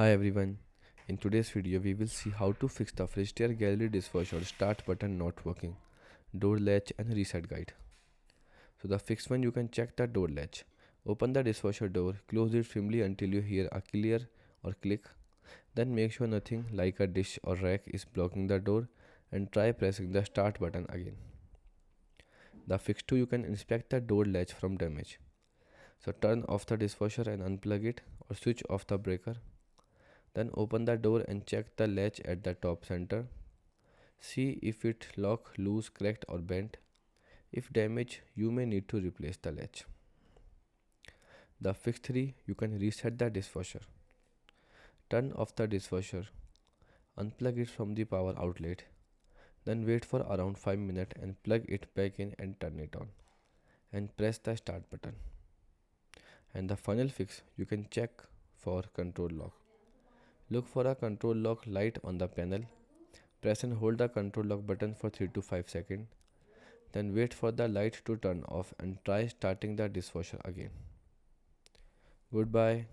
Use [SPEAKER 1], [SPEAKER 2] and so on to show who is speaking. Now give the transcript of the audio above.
[SPEAKER 1] Hi everyone, in today's video we will see how to fix the Frigidaire Gallery dishwasher start button not working, door latch and reset guide. So the fixed one, you can check the door latch. Open the dishwasher door, close it firmly until you hear a clear or click. Then make sure nothing like a dish or rack is blocking the door and try pressing the start button again. The fix 2, you can inspect the door latch from damage. So turn off the dishwasher and unplug it or switch off the breaker. Then open the door and check the latch at the top center. See if it lock loose, cracked or bent. If damaged, you may need to replace the latch. The fix 3, you can reset the dishwasher. Turn off the dishwasher, unplug it from the power outlet, then wait for around 5 minutes and plug it back in and turn it on and press the start button. And the final fix, you can check for control lock. Look for a control lock light on the panel. Press and hold the control lock button for 3 to 5 seconds. Then wait for the light to turn off and try starting the dishwasher again. Goodbye.